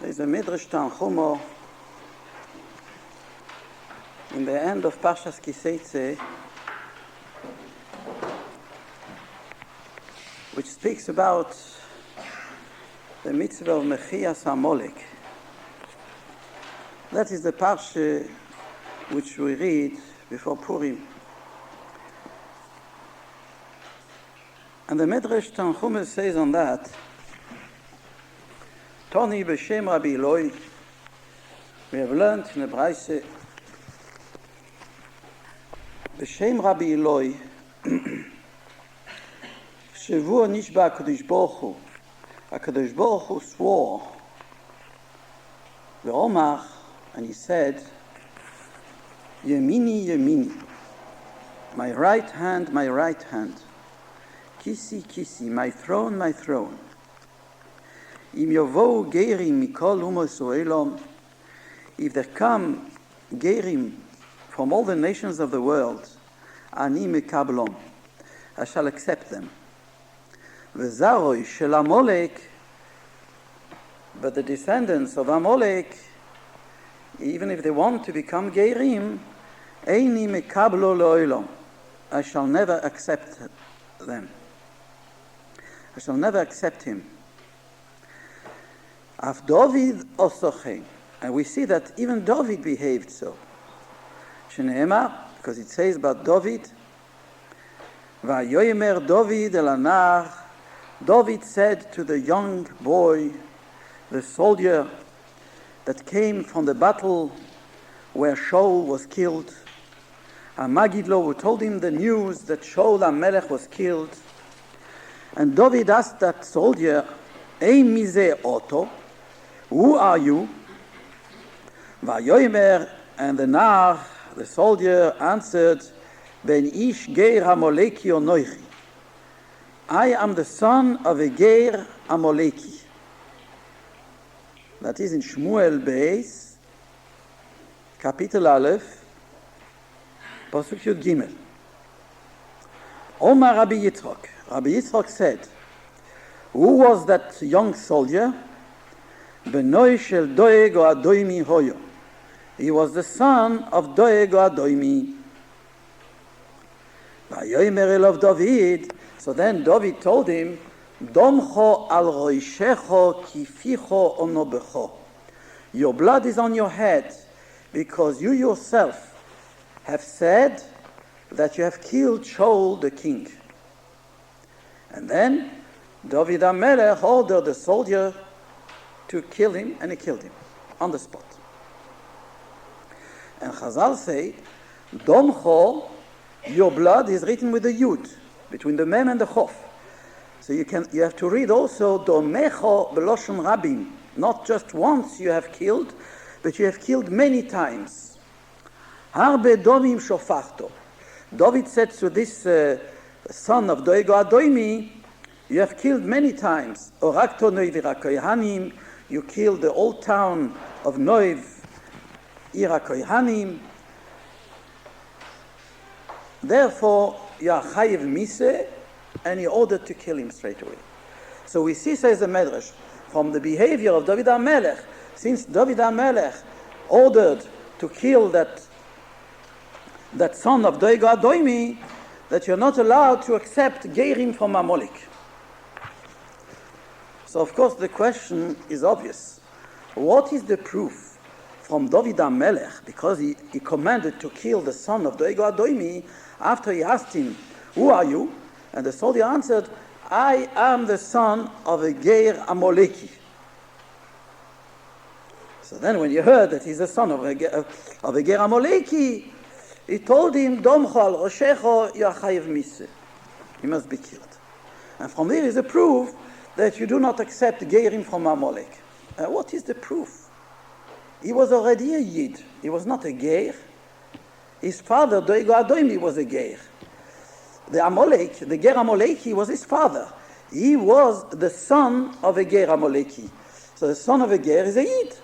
There's a Midrash Tanchumo in the end of Parshas Kiseitze, which speaks about the mitzvah of Mechias HaMolek. That is the parsha which we read before Purim. And the Midrash Tanchumo says on that, Toni b'shem Rabbi Eloi, we have learned in the Braise, b'shem Rabbi Eloi, Shavua nishba HaKadosh Baruch Hu swore, Ve'omar, and he said, Yemini, Yemini, my right hand, Kisi, Kisi, my throne, Im yovohu gerim mikol umos ha'olam, if there come gerim from all the nations of the world, ani mekablom, I shall accept them. V'zaroi shel Amalek, but the descendants of Amalek, even if they want to become gerim, eini mekablo le'olam, I shall never accept them. I shall never accept him. Af David osochein, and we see that even David behaved so. Shneimar, because it says about David, Vayomer David el anar, David said to the young boy, the soldier that came from the battle where Shaul was killed, Magidlo, who told him the news that Shaul HaMelech was killed, and David asked that soldier, Ei mize oto, who are you? Vayomer, and the nar, the soldier, answered, Ben ish geir Amoleki onoichi. I am the son of a geir Amoleki. That is in Shmuel Beis, Kapitel Aleph, Pasuk Yud Gimel. Omar Rabbi Yitzchak. Rabbi Yitzchak said, who was that young soldier? Benoi shel Doeg o Adoimi hoyo. He was the son of Doeg o Adoimi. Vayomer elav David. So then David told him, Domcho al roishecho kificho onobecho. Your blood is on your head, because you yourself have said that you have killed Shaul the king. And then David HaMelech ordered the soldier to kill him, and he killed him on the spot. And Chazal say, Domcho, your blood is written with a yud, between the mem and the chof. So you have to read also Domecho beloshon rabim. Not just once you have killed, but you have killed many times. Harbe domim shofachto. David said to this son of Doego Adoimi, you have killed many times. Orakto noivira koyhanim. You killed the old town of Noiv, Ira Koyhanim. Therefore, you are chayiv mise, and he ordered to kill him straight away. So we see, says the Medrash, from the behavior of David HaMelech, since David HaMelech ordered to kill that son of Doego Adoimi, that you're not allowed to accept gerim from Amalek. So of course the question is obvious. What is the proof from David HaMelech, because he commanded to kill the son of Doego Adoimi, after he asked him, who are you? And the soldier answered, I am the son of a geir Amaleki. So then when you heard that he's the son of a geir Amaleki, he told him, Domcho al roshecho yachayev mise. He must be killed. And from there is a proof that you do not accept Geirim from Amalek. What is the proof? He was already a Yid. He was not a Geir. His father, Doego Adoimi, was a Geir. The Amalek, the Geir Amaleki, was his father. He was the son of a Geir Amaleki. So the son of a Geir is a Yid.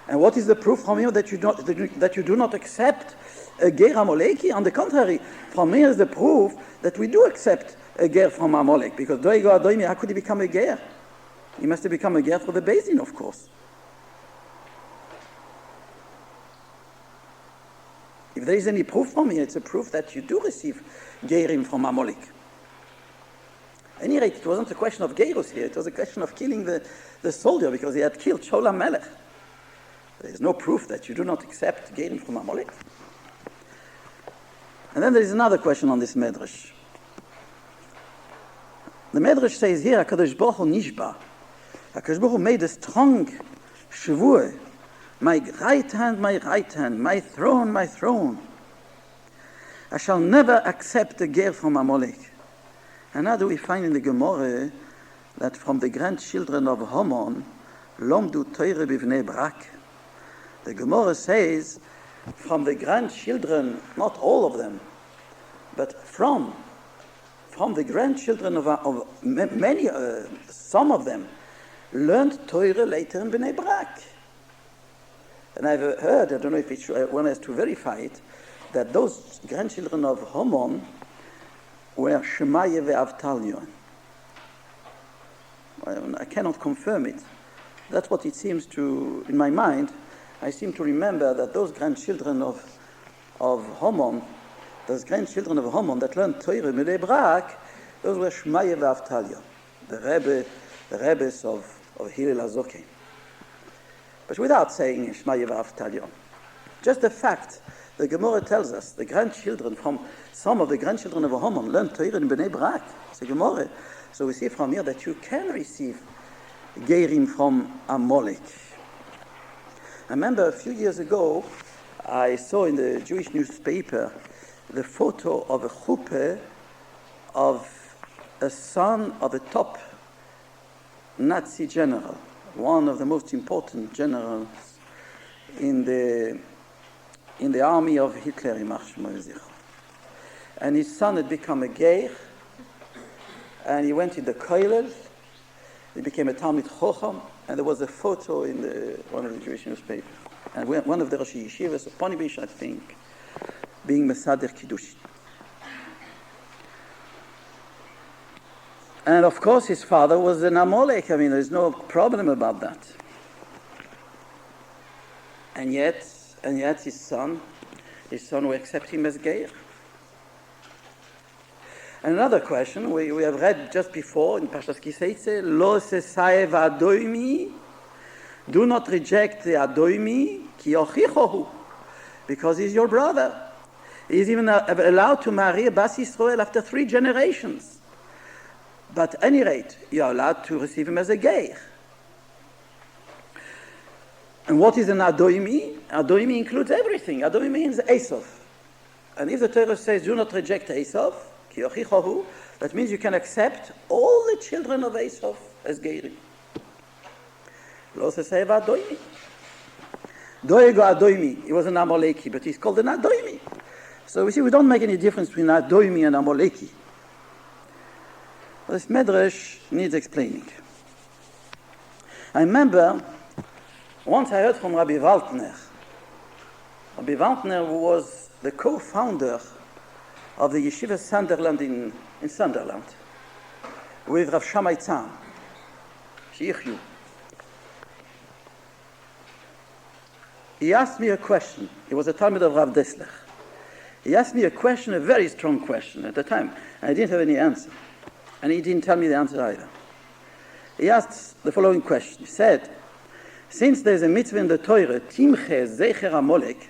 And what is the proof from here that you do not accept a Geir Amaleki? On the contrary, from here is the proof that we do accept a ger from Amalek, because Doigo Adoimi, how could he become a ger? He must have become a ger for the Beis Din, of course. If there is any proof from here, it's a proof that you do receive gerim from Amalek. At any rate, it wasn't a question of gerus here, it was a question of killing the soldier, because he had killed Sholam Melech. There is no proof that you do not accept gerim from Amalek. And then there is another question on this medrash. The medrash says here, HaKadosh Baruch Hu nishba. HaKadosh Baruch Hu made a strong shvuah. My right hand, my throne, my throne. I shall never accept a ger from Amalek. And now do we find in the Gemara that from the grandchildren of Haman, lomdu Torah bivnei Brak. The Gemara says, from the grandchildren, not all of them, but from the grandchildren of many, some of them, learned Torah later in Bnei Brak. And I've heard, I don't know if it's true, one has to verify it, that those grandchildren of Haman were Shemaya ve'Avtalyon. I cannot confirm it. That's what it seems to, in my mind, I seem to remember that those grandchildren of Haman, that learned Torah in Bnei Brak, those were Shemaya ve'Avtalyon, the Rebbes of Hillel HaZoken. But without saying Shemaya ve'Avtalyon. Just the fact, the Gemara tells us, the grandchildren from some of the grandchildren of Haman learned Torah in Bnei Brak. It's a Gemara. So we see from here that you can receive gerim from Amalek. I remember a few years ago, I saw in the Jewish newspaper the photo of a chuppah of a son of a top Nazi general, one of the most important generals in the army of Hitler, and his son had become a ger, and he went in the kollel, he became a Talmid Chacham, and there was a photo in one of the Jewish newspapers, and one of the Rosh Yeshivas of Ponibish, I think, being Mesader Kiddushin. And of course his father was an Amalek. I mean, there's no problem about that. And yet his son will accept him as Geir. And another question, we have read just before in Parshas Kiseitze, Lo sesayev adoimi, do not reject the adoimi, ki yochichohu, because he's your brother. He's even allowed to marry a Bas Yisrael after 3 generations. But at any rate, you are allowed to receive him as a Geir. And what is an Adoimi? Adoimi includes everything. Adoimi means Esav. And if the Torah says, do not reject Esav, ki yochichohu, that means you can accept all the children of Esav as Geirim. Lo sesayev Adoimi. Doego Adoimi, he was an Amaleki, but he's called an Adoimi. So we see we don't make any difference between Adoimi and Amaleki. This Medrash needs explaining. I remember once I heard from Rabbi Waltner. Rabbi Waltner was the co-founder of the Yeshiva Sunderland in Sunderland with Rav Shammai Tzam, Sheikhyu. He asked me a question. He was a Talmid of Rav Dessler. He asked me a question, a very strong question at the time, and I didn't have any answer. And he didn't tell me the answer either. He asked the following question. He said, since there's a mitzvah in the Torah, Timche Zecher Amalek,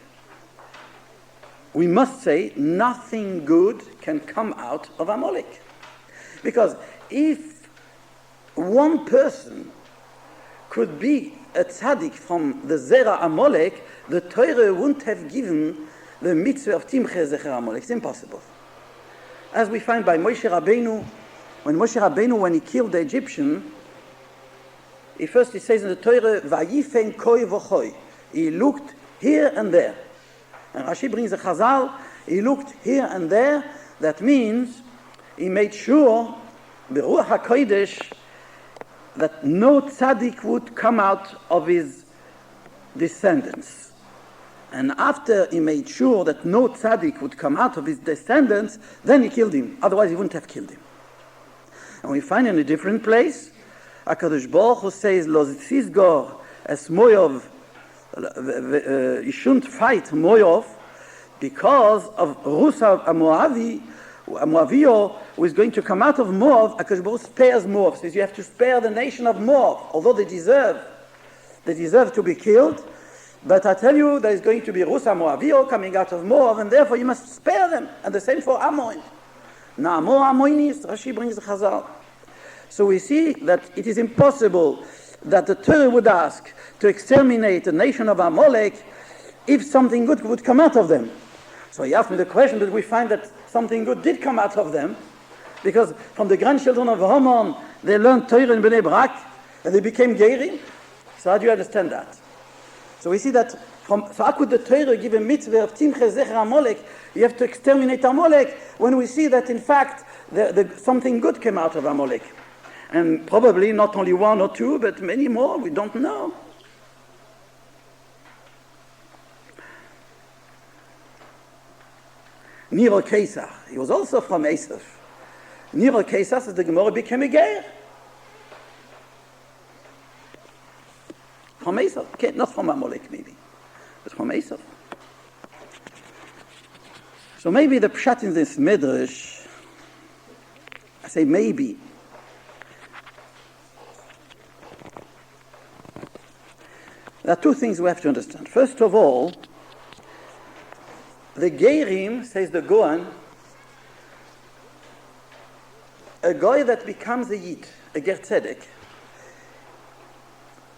we must say nothing good can come out of Amalek. Because if one person could be a tzaddik from the Zera Amalek, the Torah wouldn't have given the mitzvah of Timche Zecher Amalek. It's impossible. As we find by Moshe Rabbeinu, when he killed the Egyptian, he says in the Torah, Vayifen koi v'choi. He looked here and there. And Rashi brings a Chazal, he looked here and there. That means he made sure, Beruach HaKodesh, that no tzaddik would come out of his descendants. And after he made sure that no tzaddik would come out of his descendants, then he killed him. Otherwise he wouldn't have killed him. And we find in a different place, HaKadosh Baruch Hu says, Lo zizgor es Moyov, you shouldn't fight Moyov, because of Rusa Moavio, who is going to come out of Moab. HaKadosh Baruch Hu spares Moab, says you have to spare the nation of Moab, although they deserve to be killed. But I tell you, there is going to be Rusa Moavio coming out of Moab, and therefore you must spare them. And the same for Ammon. Now, Ammonis, Rashi brings the Chazal. So we see that it is impossible that the Torah would ask to exterminate the nation of Amalek if something good would come out of them. So he asked me the question, but we find that something good did come out of them, because from the grandchildren of Haman, they learned Torah in Bnei Brak, and they became Gerim. So how do you understand that? So we see that, so how could the Torah give a mitzvah of Timche Zecher Amalek? You have to exterminate Amalek, when we see that in fact something good came out of Amalek. And probably not only one or two, but many more, we don't know. Nero Kesach, he was also from Esav. Nero Kesach, as the Gemara, became a Ger. From Esav, okay, not from Amalek maybe, but from Esav. So maybe the pshat in this Midrash, I say maybe, there are two things we have to understand. First of all, the Gerim, says the Goan, a guy that becomes a Yid, a Ger Tzedek,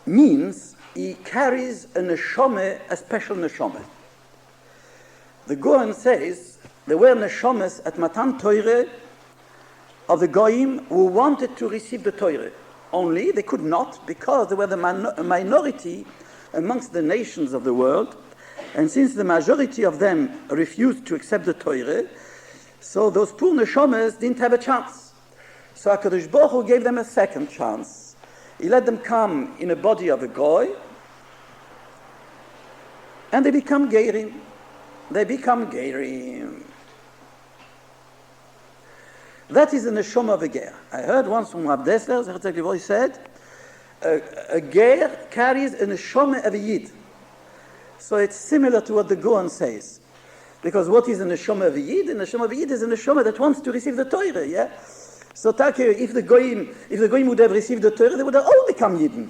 means he carries a neshama, a special neshama. The Goan says there were neshamas at Matan Torah of the Goyim who wanted to receive the Torah. Only they could not, because they were the minority amongst the nations of the world. And since the majority of them refused to accept the Torah, so those poor neshamas didn't have a chance. So HaKadosh Baruch Hu gave them a second chance. He let them come in a body of a goy, and they become Gerim. They become Gerim. That is the neshama of a Ger. I heard once from Rav Dessler, he said, a Ger carries a neshama of a Yid. So it's similar to what the Goan says. Because what is a neshama of a Yid? A neshama of a Yid is a neshama that wants to receive the Torah, yeah? So if the Goyim would have received the Torah, they would have all become Yidden.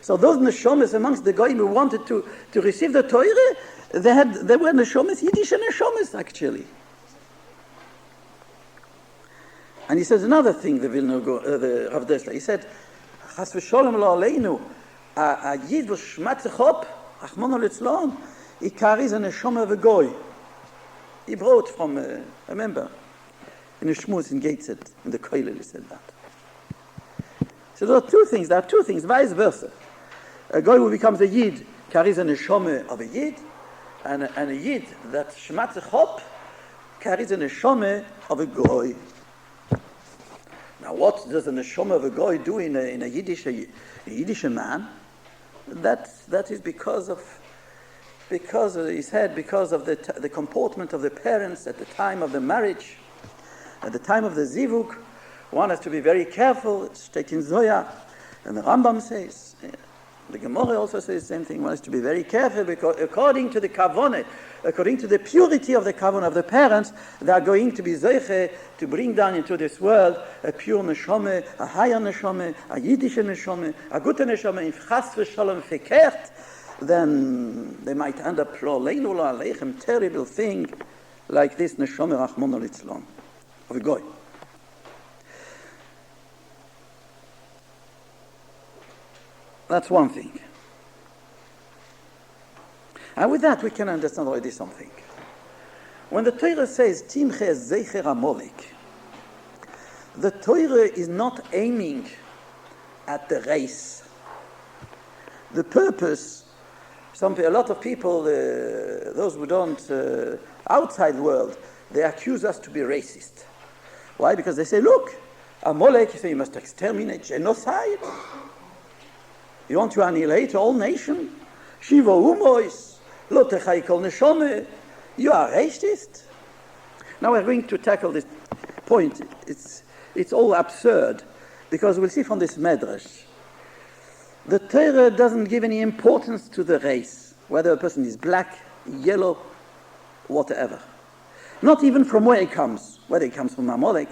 So those neshamas amongst the Goyim who wanted to receive the Torah, they were neshamas, Yiddish neshamas actually. And he says another thing, the Rav Dessler, he said, Chas v'sholem lo aleinu, a Yid was shmatzechop, Achmon al-Itzlon, he carries a neshama of a goy. He brought from, I remember, in a shmuz in Gateshead, in the Koilel, he said that. So there are two things, vice versa. A goy who becomes a Yid carries a neshama of a Yid, and a Yid that shmatzechop carries a neshama of a goy. Now what does a neshama of a goy do in a Yiddish man? That is because of the comportment of the parents at the time of the marriage, at the time of the zivug. One has to be very careful. It's taken Zoya, and the Rambam says, the Gemara also says the same thing. One has to be very careful because according to the kavanah, according to the purity of the kavanah of the parents, they are going to be zeiche to bring down into this world a pure neshama, a higher neshama, a Yiddish neshama, a good neshama. If chas v'shalom fekert, then they might end up lo leinu lo aleichem, terrible thing like this neshama rachmon litzlon of a goy. That's one thing. And with that, we can understand already something. When the Torah says, Timche Zecher Amalek, the Torah is not aiming at the race. The purpose, a lot of people, those who don't, outside the world, they accuse us to be racist. Why? Because they say, look, Amalek, you say you must exterminate, genocide. You want to annihilate all nation? Shiva umois, lo techai kol neshama. You are racist. Now we're going to tackle this point. it's all absurd, because we'll see from this medrash, the Torah doesn't give any importance to the race, whether a person is black, yellow, whatever. Not even from where he comes, whether he comes from Amalek,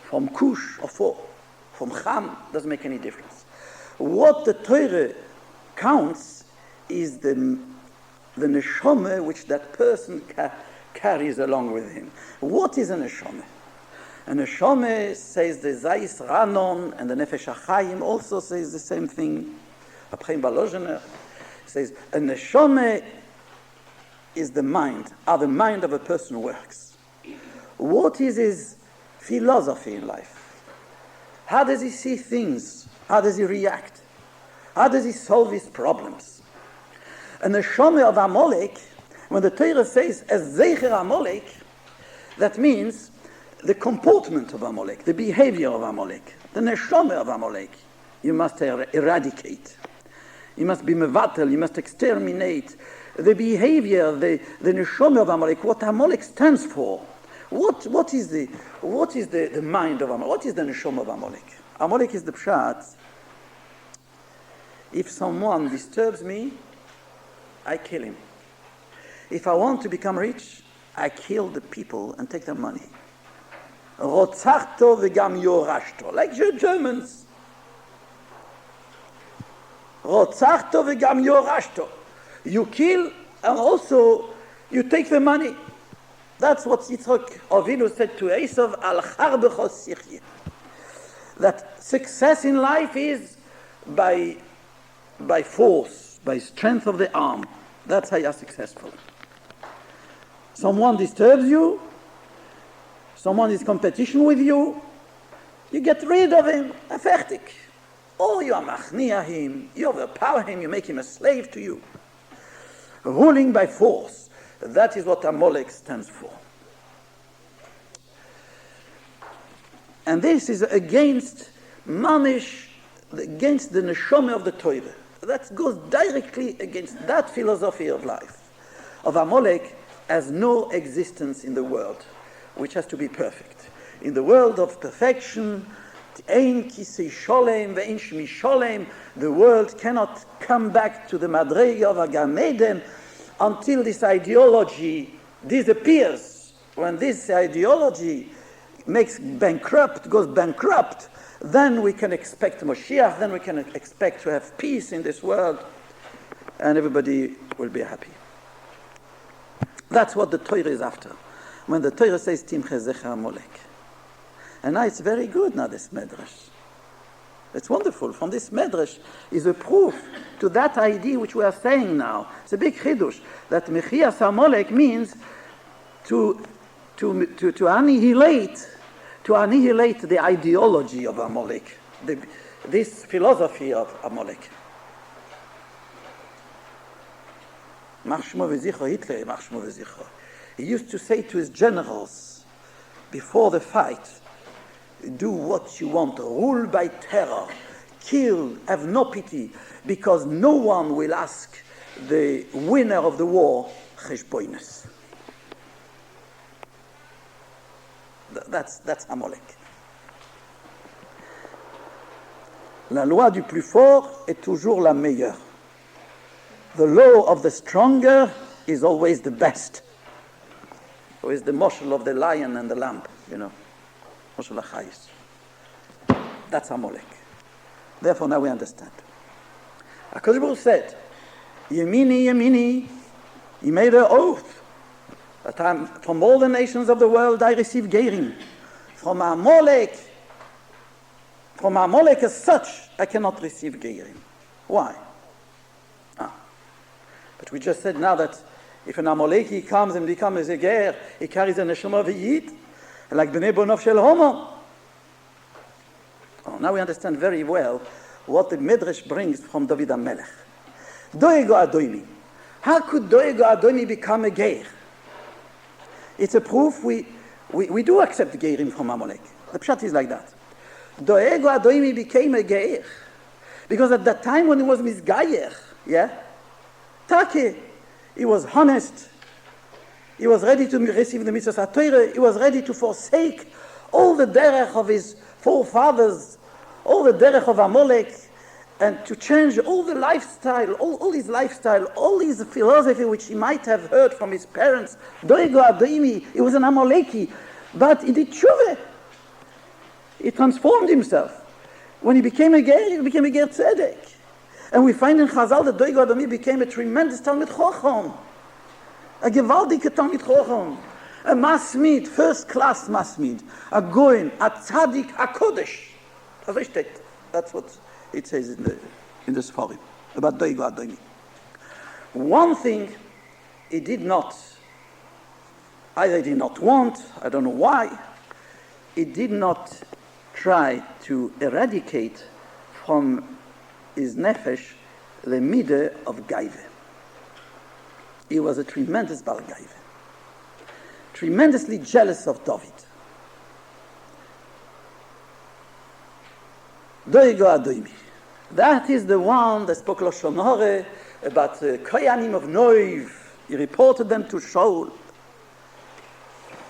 from Cush or from Ham, doesn't make any difference. What the Torah counts is the neshama which that person carries along with him. What is a neshama? A neshama, says the Zayis Ranon, and the Nefesh HaChaim also says the same thing. Abchaim Balozhener says a neshama is the mind, how the mind of a person works. What is his philosophy in life? How does he see things? How does he react? How does he solve his problems? A neshama of Amalek, when the Torah says as Zecher Amalek, that means the comportment of Amalek, the behavior of Amalek, the neshama of Amalek, you must eradicate. You must be mevatel, you must exterminate. The behavior, the neshama of Amalek, what Amalek stands for. What is the mind of Amalek? What is the neshama of Amalek? Amalek is the pshat. If someone disturbs me, I kill him. If I want to become rich, I kill the people and take their money. Rotzachto v'gam yorashto, like the Germans. Rotzachto v'gam yorashto. You kill and also you take the money. That's what Yitzchak Avinu said to Esav, al charbecho sichye. That success in life is by force, by strength of the arm. That's how you are successful. Someone disturbs you, someone is competition with you, you get rid of him, fertig. Or you machnia him, you overpower him, you make him a slave to you. Ruling by force, that is what Amalek stands for. And this is against mamish, against the neshama of the Torah. That goes directly against that philosophy of life, of Amalek as no existence in the world, which has to be perfect. In the world of perfection, the world cannot come back to the Madrega of Gan Eden until this ideology disappears. When this ideology goes bankrupt, then we can expect Moshiach, then we can expect to have peace in this world, and everybody will be happy. That's what the Torah is after. When the Torah says, Timche Zecher Amalek. And now it's very good, now this medrash. It's wonderful. From this medrash is a proof to that idea which we are saying now. It's a big chidush, that Mechias Amalek means to annihilate the ideology of Amalek, this philosophy of Amalek. Hitler, he used to say to his generals before the fight, do what you want, rule by terror, kill, have no pity, because no one will ask the winner of the war cheshboinus. That's Amalek. La loi du plus fort est toujours la meilleure. The law of the stronger is always the best. So it's the moshel of the lion and the lamb, moshel hachayis. That's Amalek. Therefore, now we understand. HaKadosh Baruch Hu said, Yemini, Yemini, he made an oath. That from all the nations of the world I receive gerim. From Amalek as such, I cannot receive gerim. Why? But we just said now that if an Amaleki comes and becomes a ger, he carries a neshama of a yid, like b'nei bonov shel homo. Now we understand very well what the Midrash brings from David HaMelech. Doego Adoimi. How could Doego Adoimi become a ger? It's a proof we do accept gerim from Amalek. The pshat is like that. Doego Adoimi became a ger because at that time when he was misgayer, Take, he was honest, he was ready to receive the mitzvahs HaTorah, he was ready to forsake all the derech of his forefathers, all the derech of Amalek, and to change all the lifestyle, all his lifestyle, all his philosophy which he might have heard from his parents. Doigo Adoimi, he was an Amaleki, but he did tshuva. He transformed himself. When he became a ger, he became a ger tzedek. And we find in Chazal that Doigo Adoimi became a tremendous Talmid Chacham, a gewaltige Talmid Chacham, a masmid, first class masmid, a goin, a tzaddik, a kodesh. That's what it says in the Sfarim about Doigo Adoimi. One thing he did not, either he did not want, I don't know why, he did not try to eradicate from his nefesh the midah of gaive. He was a tremendous bal gaive, tremendously jealous of David. Doigo Adoimi. That is the one that spoke Lashon Hare about the Koyanim of Noiv. He reported them to Shaul.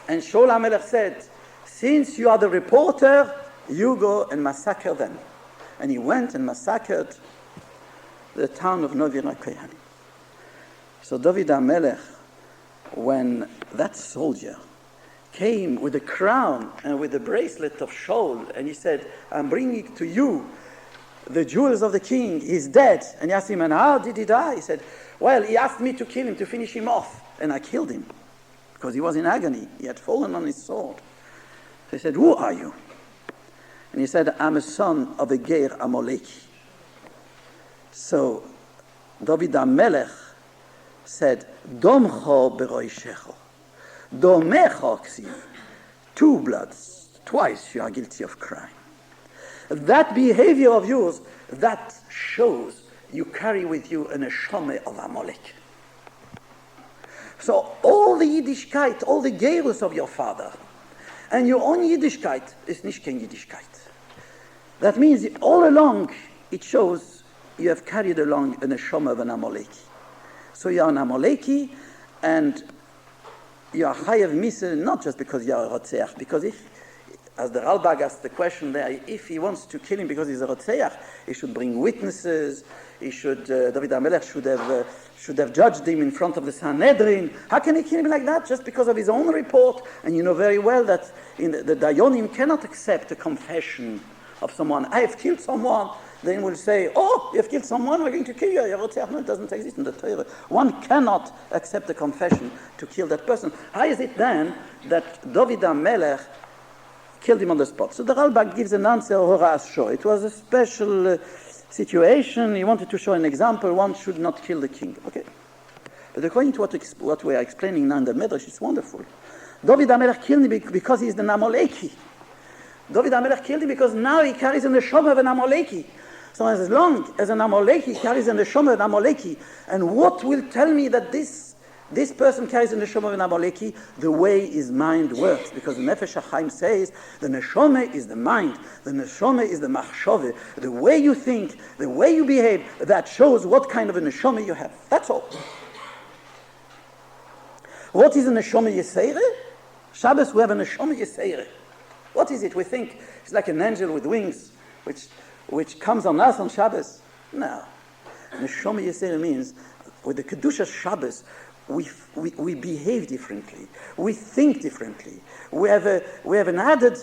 And Shaul HaMelech said, since you are the reporter, you go and massacre them. And he went and massacred the town of Noiv Koyanim. So David HaMelech, when that soldier came with the crown and with the bracelet of Shaul, and he said, I'm bringing to you the jewels of the king, he's dead. And he asked him, and how did he die? He said, well, he asked me to kill him, to finish him off. And I killed him, because he was in agony. He had fallen on his sword. So he said, who are you? And he said, I'm a son of a ger Amaleki. So David HaMelech said, Domcho beroishecho, domecho ksiv. 2 bloods, twice you are guilty of crime. That behavior of yours, that shows you carry with you an neshama of Amalek. So all the Yiddishkeit, all the gerus of your father, and your own Yiddishkeit is nicht kein Yiddishkeit. That means all along it shows you have carried along a neshama of an Amaleki. So you are an Amaleki, and you are chayav misa not just because you are a rotzeach, because if, as the Ralbag asked the question there, if he wants to kill him because he's a rotzeach, he should bring witnesses. He should, David HaMelech should have judged him in front of the Sanhedrin. How can he kill him like that? Just because of his own report? And you know very well that the Dayonim cannot accept a confession of someone. I have killed someone. Then will say, oh, you have killed someone, we're going to kill you. No, it doesn't exist in the Torah. One cannot accept a confession to kill that person. How is it then that David HaMelech killed him on the spot? So the Ralbag gives an answer, Horace Shaw. It was a special situation. He wanted to show an example. One should not kill the king. Okay. But according to what we are explaining now in the Medrash, it's wonderful. David HaMelech killed him because he's the Amaleki. David HaMelech killed him because now he carries in the neshama of an Amaleki. So as long as an Amaleki carries in the neshama of an Amaleki, and what will tell me that this person carries in the neshama of an Amaleki? The way his mind works. Because the Nefesh HaChaim says, the neshama is the mind, the neshama is the machshove. The way you think, the way you behave, that shows what kind of a neshama you have. That's all. What is a neshama Yisere? Shabbos, we have a neshama Yisere. What is it? We think it's like an angel with wings, which comes on us on Shabbos. No. Neshama Yisere means, with the Kedusha Shabbos, we behave differently. We think differently. We have an added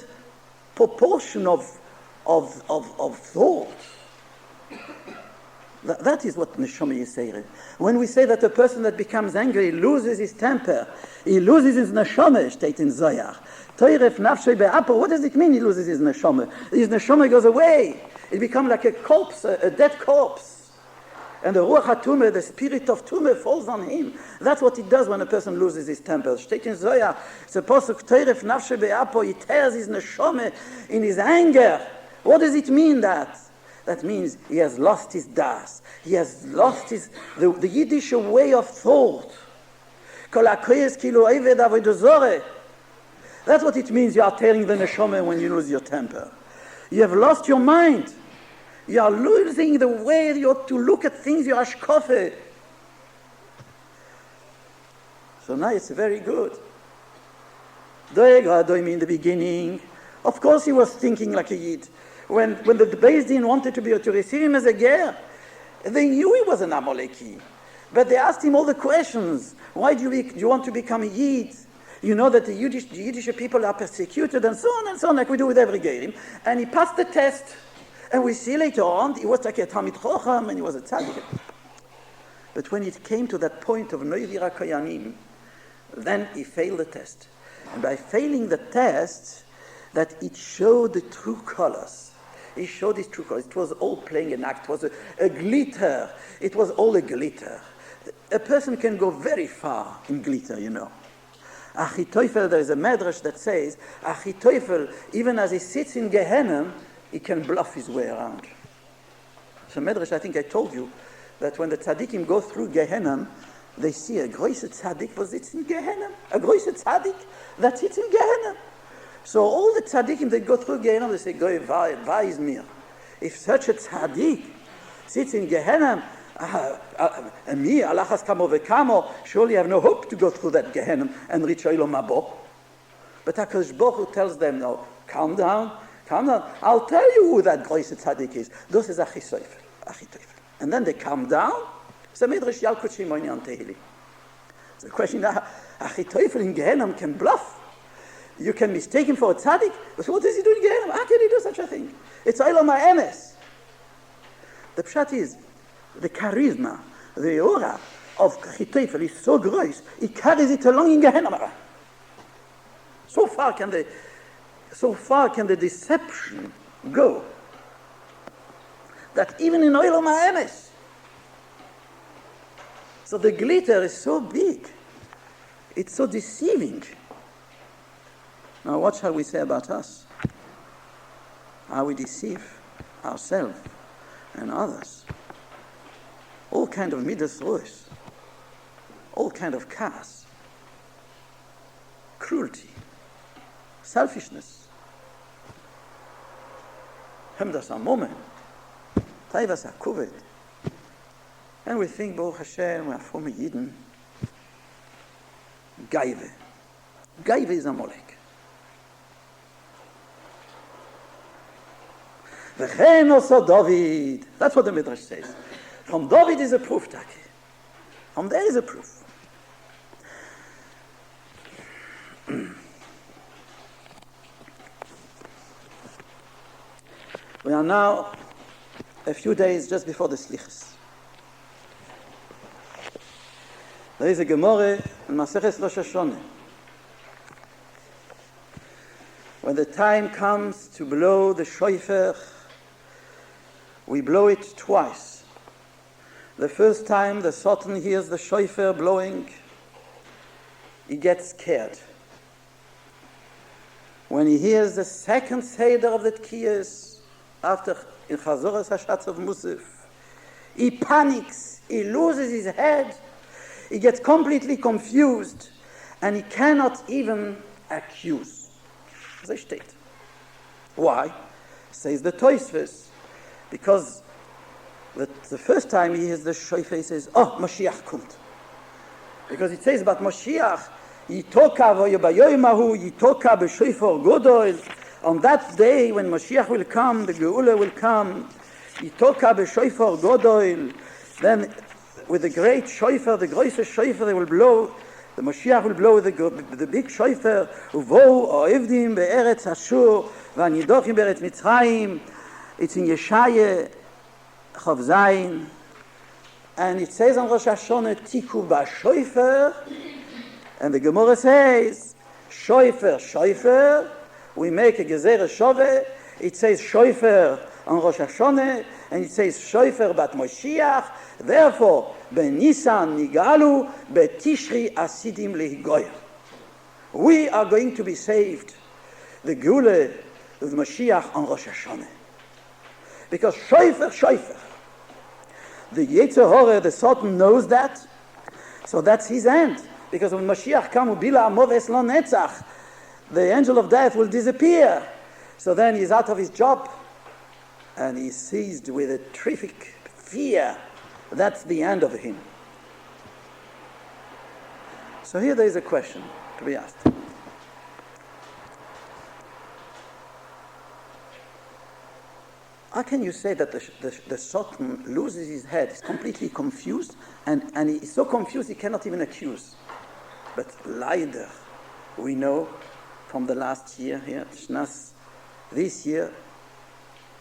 proportion of thought. That is what Neshama Yisere. When we say that a person that becomes angry loses his temper, he loses his neshama, steht in Zohar. Toiref nafshei be'apo. What does it mean he loses his neshama? His neshama goes away. It becomes like a corpse, a dead corpse. And the Ruach HaTumeh, the spirit of Tumeh, falls on him. That's what it does when a person loses his temper. Steht in Zohar. It's a posuk, Toiref nafshei be'apo. He tears his neshama in his anger. What does it mean that? That means he has lost his das. He has lost the Yiddish way of thought. That's what it means. You are tearing the neshama when you lose your temper. You have lost your mind. You are losing the way you ought to look at things. You are shkofe. So now it's very good. In the beginning, Of course he was thinking like a Yid. When the Beis Din wanted to receive him as a ger, they knew he was an Amaleki. But they asked him all the questions. Why do you want to become a Yid? You know that the Yiddish people are persecuted and so on, like we do with every Gerim. And he passed the test. And we see later on, he was like a Talmid Chocham and he was a tzaddik. But when it came to that point of Noivira Koyanim, then he failed the test. And by failing the test, that it showed the true colors. It showed his true colors. It was all playing an act. It was a glitter. It was all a glitter. A person can go very far in glitter, you know. Achitophel, there is a medrash that says, Achitophel, even as he sits in Gehenna, he can bluff his way around. So medrash, I think I told you, that when the tzaddikim go through Gehenna, they see a große tzaddik was sits in Gehenna, a große tzaddik that sits in Gehenna. So all the tzaddikim that go through Gehenna, they say, Goy, why is mir? If such a tzaddik sits in Gehenna, and me, alachas kamo vekamo, surely I have no hope to go through that Gehenna and reach Olam Habo. But HaKadosh Baruch Hu tells them, no, calm down. I'll tell you who that große tzaddik is. This is Achitophel. And then they calm down. So Medrash Yalkut Shimoni on Tehillim. So the question now, Achitophel in Gehenna can bluff. You can mistake him for a tzaddik. But what does he do in Gehenna? How can he do such a thing? It's Olam HaEmes. The pshat is, the charisma, the aura of Achitophel is so great, he carries it along in Gehenna. So far can the deception go that even in Olam HaEmes, so the glitter is so big, it's so deceiving. Now what shall we say about us? How we deceive ourselves and others. All kind of midas rois, all kind of chaos, cruelty, selfishness, hemdas hamomen, taivas hakuved. And we think, Baruch Hashem, we are from Yidden. Gaive. Gaive is Amalek. V'chein also David. That's what the Midrash says. From David is a proof, Taki. From there is a proof. We are now a few days just before the Slichas. There is a Gemara in Maseches Rosh Hashanah. When the time comes to blow the shofar, we blow it twice. The first time the Satan hears the shofar blowing, he gets scared. When he hears the second seder of the Tkiyas, after in Chazoras Hashatz of Musaf, he panics, he loses his head, he gets completely confused, and he cannot even accuse. They state. Why? Says the Tosfos, because the first time he hears the shofar, he says, oh, Mashiach kommt. Because it says about Mashiach, Yitoka v'yobayoymahu, Yitoka b'shofar godol. On that day when Mashiach will come, the Geula will come, Yitoka b'shofar godol. Then with the great shofar, the greatest shofar they will blow, the Mashiach will blow the big shofar, Uvo oivdim be'eretz Ashur, v'anidochim be'eretz Mitzrayim. It's in Yeshaya, Chav Zayin, and it says on Rosh Hashanah, Tiku ba'shofar, and the Gemara says, shofar, we make a gezerah shove, it says shofar on Rosh Hashanah, and it says shofar bat Moshiach. Therefore, b'Nisan nigalu, b'Tishri asidim lehigoyer. We are going to be saved, the Geula of Mashiach on Rosh Hashanah. Because shofar, the Yetzer Hara, the Satan knows that, so that's his end. Because when Mashiach comes, bila amoves lo netzach, the angel of death will disappear. So then he's out of his job, and he's seized with a terrific fear. That's the end of him. So here there is a question to be asked. How can you say that the Satan loses his head, is completely confused, and he's so confused he cannot even accuse? But leider, we know from the last year here, Shnas, this year,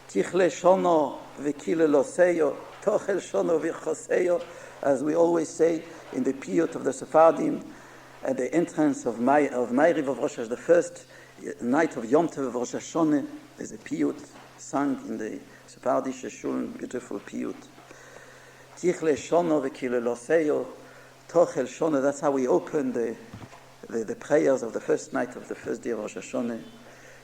Tichle shono v'kile loseyo, tochel shono v'choseyo, as we always say in the piyut of the Sephardim, at the entrance of Ma'ariv of Rosh Hashanah, the first night of Yom Tov of Rosh Hashanah, there's a piyut sung in the Sephardic shul, beautiful piyut. Tichle shono v'kile loseyo, tochel shono. That's how we open the prayers of the first night of the first day of Rosh Hashanah.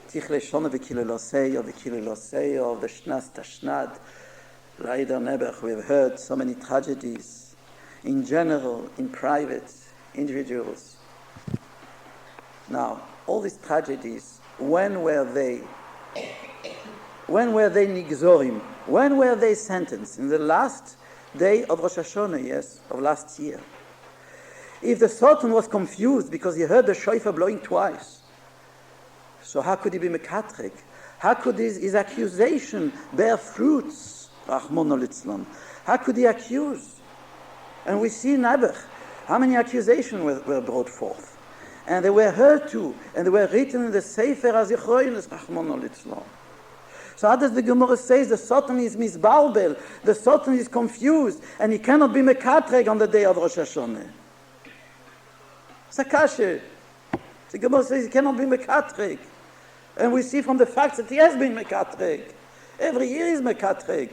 Tichle shono v'kile loseyo of the Shnas Tashnad. Leider Nebuch, we've heard so many tragedies, in general, in private, individuals. Now, all these tragedies, when were they nigzorim? When were they sentenced? In the last day of Rosh Hashanah, yes, of last year. If the Sultan was confused because he heard the shofar blowing twice, so how could he be mekatrek? How could his accusation bear fruits? Rachmana litzlan. How could he accuse? And we see in Nebuch how many accusations were brought forth. And they were heard to, and they were written in the Sefer HaZichronos, Rachmana litzlan. So how does the Gemara say the Sultan is misbalbel, the Sultan is confused, and he cannot be mekatrek on the day of Rosh Hashanah? Sakashe. The Gemara says he cannot be mekatrek. And we see from the facts that he has been mekatrek. Every year he's mekatrek.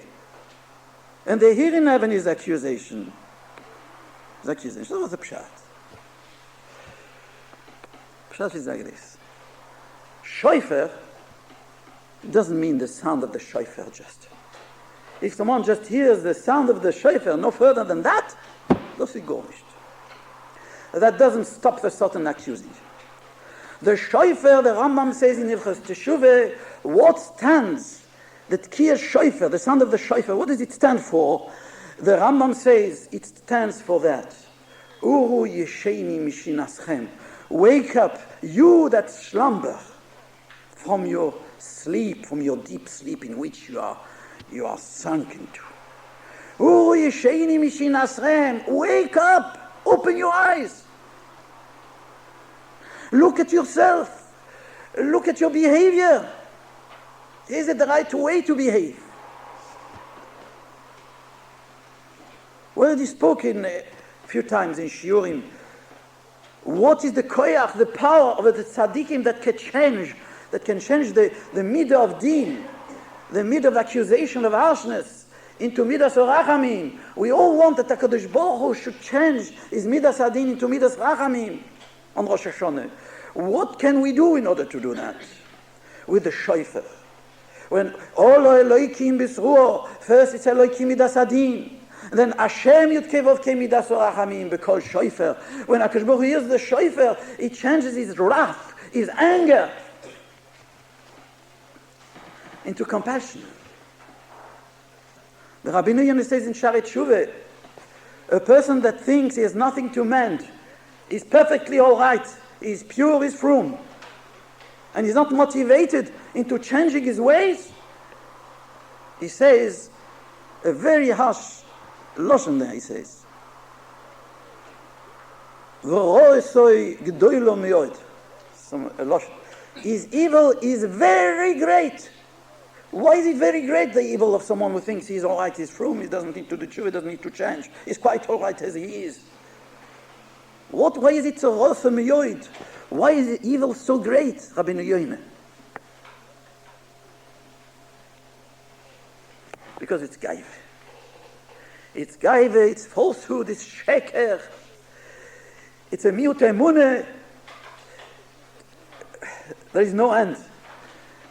And they hear in heaven his accusation. His accusation. That was a pshat. Pshat is like this. Shofar doesn't mean the sound of the shofar just. If someone just hears the sound of the shofar, no further than that, that's gorished. That doesn't stop the Sultan accusing. The shofar, the Rambam says in Hilchos Teshuvah, what stands? The tkiyah shofar, the sound of the shofar, what does it stand for? The Rambam says it stands for that. Uru yesheni mishinaschem. Wake up, you that slumber, from your sleep, from your deep sleep in which you are sunk into. Uru yesheni mishinaschem. Wake up, open your eyes. Look at yourself. Look at your behavior. Is it the right way to behave? We already spoken a few times in Shiurim. What is the koyach, the power of the tzaddikim that can change the midah of din, the midah of accusation of harshness into midas rachamim? We all want that HaKadosh Baruch Hu should change his midas adin into midas rachamim on Rosh Hashanah. What can we do in order to do that? With the shofar. When Olo Eloikim Bisruo, first it's Eloikim Midas Adin, then Hashem Yudkevov Ke Midas Orachamim, because shofar. When HaKadosh Baruch Hu hears the shofar, it changes his wrath, his anger, into compassion. The Rabbeinu Yonah says in Sharet Shuvah, a person that thinks he has nothing to mend is perfectly all right, is pure, is frum, and he's not motivated into changing his ways, he says a very harsh lashon there. He says, his evil is very great. Why is it very great, the evil of someone who thinks he's all right, he's frum, he doesn't need to do tshuva, he doesn't need to change, he's quite all right as he is? Why is it so rough miyoid? Why is the evil so great, Rabbeinu Yonah? Because it's gaive. It's gaive, it's falsehood, it's sheker. It's a miut emunah. There is no end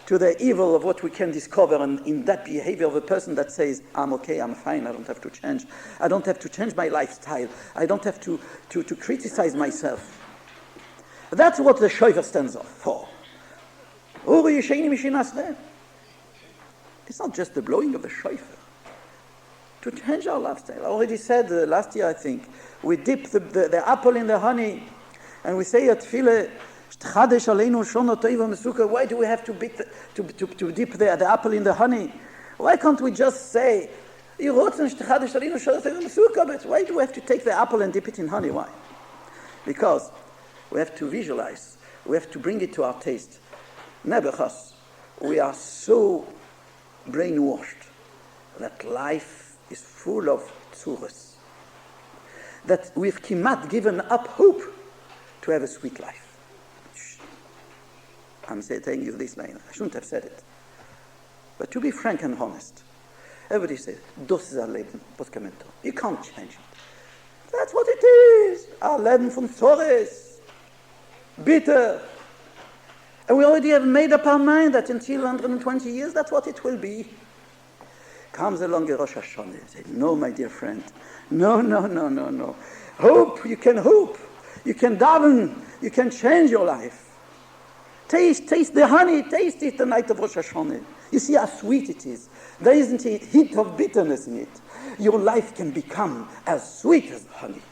to the evil of what we can discover in that behavior of a person that says, I'm okay, I'm fine, I don't have to change. I don't have to change my lifestyle. I don't have to criticize myself. That's what the shofar stands for. It's not just the blowing of the shofar. To change our lifestyle. I already said last year, I think, we dip the apple in the honey, and we say at Tefillah, why do we have to dip the apple in the honey? Why can't we just say, why do we have to take the apple and dip it in honey? Why? Because we have to visualize. We have to bring it to our taste. Nebuchadnezzar, we are so brainwashed that life is full of tzuras, that we've kimat given up hope to have a sweet life. I'm telling you this line. I shouldn't have said it. But to be frank and honest, everybody says, das ist ein Leben, was kann man tun? You can't change it. That's what it is. Our Leben von Zores. Bitter. And we already have made up our mind that until 120 years, that's what it will be. Comes along a Rosh Hashanah and says, no, my dear friend. No. Hope, you can hope. You can daven. You can change your life. Taste the honey. Taste it the night of Rosh Hashanah. You see how sweet it is. There isn't a hint of bitterness in it. Your life can become as sweet as honey.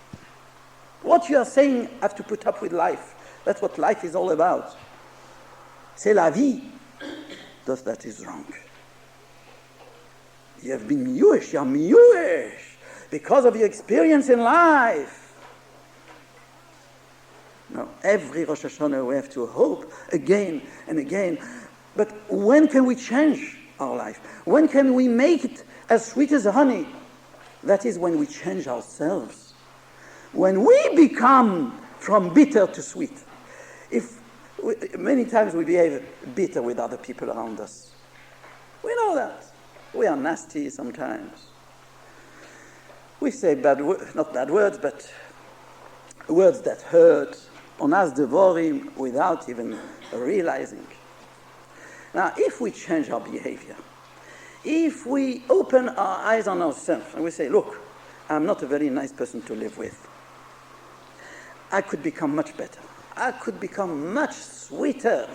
What you are saying, I have to put up with life. That's what life is all about. C'est la vie. Thus that is wrong. You have been miyuish, you're miyuish because of your experience in life. No, every Rosh Hashanah we have to hope again and again. But when can we change our life? When can we make it as sweet as honey? That is when we change ourselves. When we become from bitter to sweet. Many times we behave bitter with other people around us. We know that. We are nasty sometimes. We say not bad words, but words that hurt. Onas devorim without even realizing. Now, if we change our behavior, if we open our eyes on ourselves and we say, look, I'm not a very nice person to live with. I could become much better. I could become much sweeter.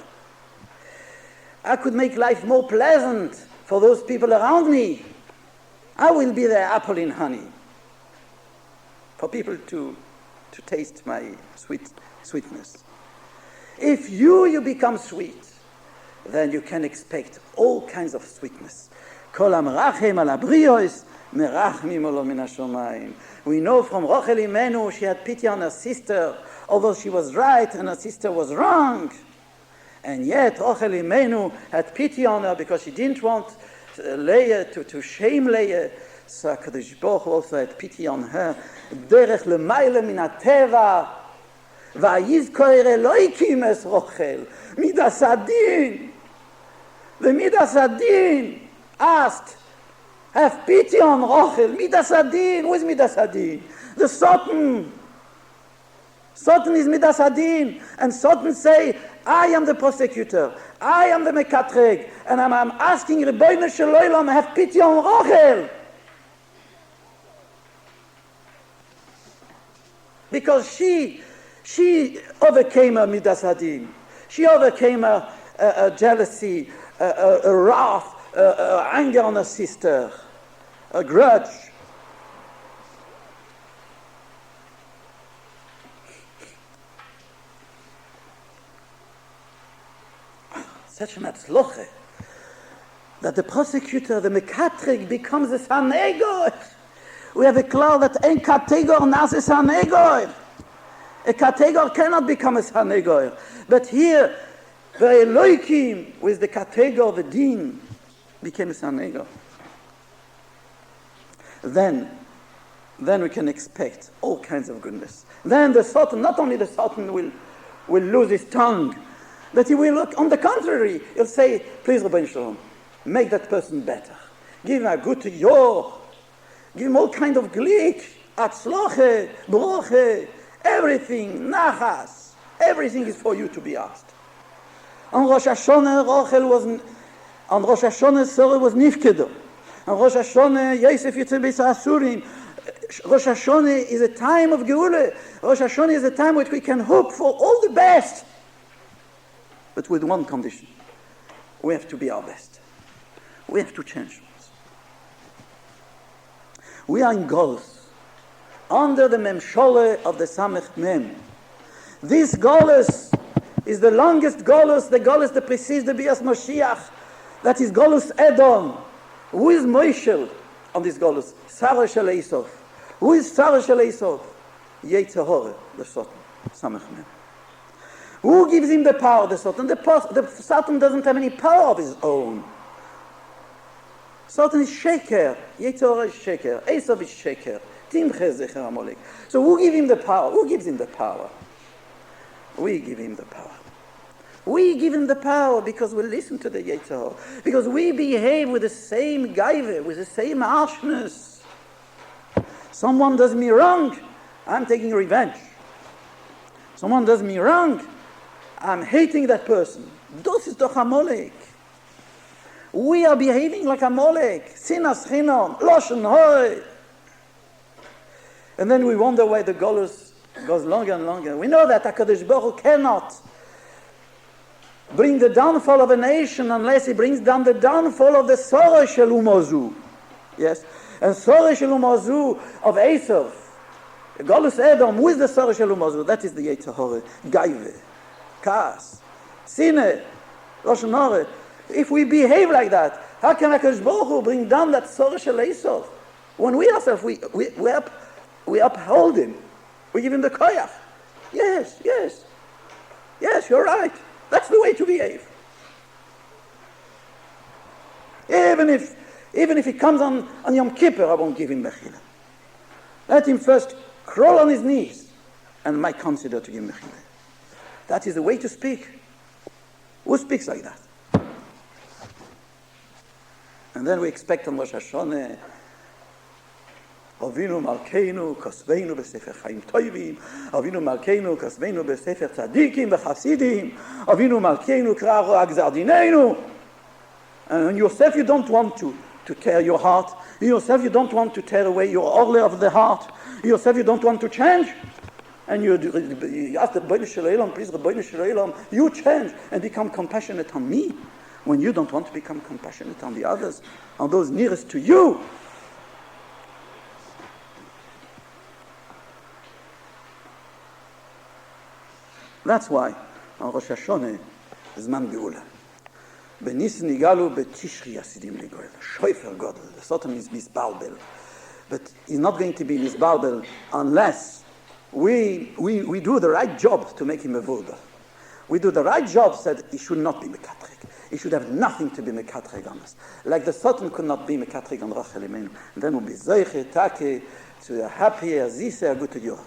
I could make life more pleasant for those people around me. I will be the apple in honey for people to taste my sweetness. If you become sweet, then you can expect all kinds of sweetness. Kol hamrachem al habriyos merachmim lo min hashamayim. We know from Rachel Imenu, she had pity on her sister, although she was right and her sister was wrong. And yet Rachel Imenu had pity on her because she didn't want Leah to shame Leah. So HaKadosh Baruch Hu also had pity on her. Derech lemayla min hateva vayizkor Elokim es Rachel midas hadin. The midas hadin asked, have pity on Rachel. Midas hadin. Who is midas hadin? The Satan. Satan is midas hadin. And Satan say, I am the prosecutor. I am the mekatreg. And I'm asking Rebbeinu Shel Olam, have pity on Rachel. Because she overcame her midas hadin. She overcame her jealousy, a wrath, anger on her sister, a grudge. Such an atzloche that the prosecutor, the mekatreg, becomes a sanegor. We have a cloud that ein kategor nas a sanegor. A kategor cannot become a sanegor. But here, the Elokim, with the kategor, the din, became a sanegor. Then we can expect all kinds of goodness. Then the Satan, not only the Satan will lose his tongue, but he will look, on the contrary, he'll say, please, Rabbeinu Shalom, make that person better. Give him a good yor. Give him all kind of glik, atzloche, broche, everything, nachas. Everything is for you to be asked. On Rosh Hashanah, Sarah was nifkedo. On Rosh Hashanah, Yosef Yitzhak Beis Asurim. Rosh Hashanah is a time of Geula. Rosh Hashanah is a time which we can hope for all the best. But with one condition. We have to be our best. We have to change. We are in Golus, under the Memshole of the Samech Mem. This Golus is the longest Golus, the Golus that precedes the Bias Moshiach. That is Golus Edom. Who is Moishel on this Golus? Sarah Shel Esov. Who is Sarah Shel Esov? Yetzer Hora, the Satan. Samech Mem. Who gives him the power, the Satan? The Satan doesn't have any power of his own. Satan is Sheker. Yetzer Hora is Sheker. Esov is Sheker. Timche Zecher Amalek. So who gives him the power? Who gives him the power? We give him the power. We give him the power because we listen to the Yetzer Hora. Because we behave with the same gaive, with the same harshness. Someone does me wrong, I'm taking revenge. Someone does me wrong, I'm hating that person. Das ist doch Amalek. We are behaving like Amalek. Sinas Chinam, Loshen Hoi. And then we wonder why the Golus goes longer and longer. We know that HaKadosh Baruch Hu cannot bring the downfall of a nation unless he brings down the downfall of the Sorah Shel Umozu. Yes? And Sorah Shel Umozu of Esav. Golus Edom, who is the Sorah Shel Umozu? That is the Yetzer Hora. Gaive. Kaas. Sine. Loshen Hora. If we behave like that, how can HaKadosh Baruch Hu bring down that Sorah Shel Esav? When we ourselves, we uphold him. We give him the koyach. Yes, yes. Yes, you're right. That's the way to behave. Even if he comes on Yom Kippur, I won't give him mechila. Let him first crawl on his knees and might consider to give mechila. That is the way to speak. Who speaks like that? And then we expect on Rosh Hashanah, Avinu Malkeinu Kasveinu B'Sefer Chaim Toivim, Avinu Malkeinu Kasveinu B'Sefer Tzadikim B'Chasidim, Avinu Malkeinu Kra'aro Agzar Dineinu. And yourself you don't want to tear your heart. Yourself you don't want to tear away your orle of the heart. Yourself you don't want to change. And you ask the Rebbeinu Shalom, please Rebbeinu Shalom, you change and become compassionate on me when you don't want to become compassionate on the others, on those nearest to you. That's why on Rosh Hashanah is Man Geula. Benissen Igalu betishri Yasidim Ligoel. Shoifer Godel. The Satan is misbalbel. But he's not going to be misbalbel unless we do the right job to make him a voda. We do the right job so that he should not be mekatreg. He should have nothing to be mekatreg on us. Like the Satan could not be mekatreg on Rachel Imenu. And then we'll be zeiche, take, to a happy, a zise, a good to yours.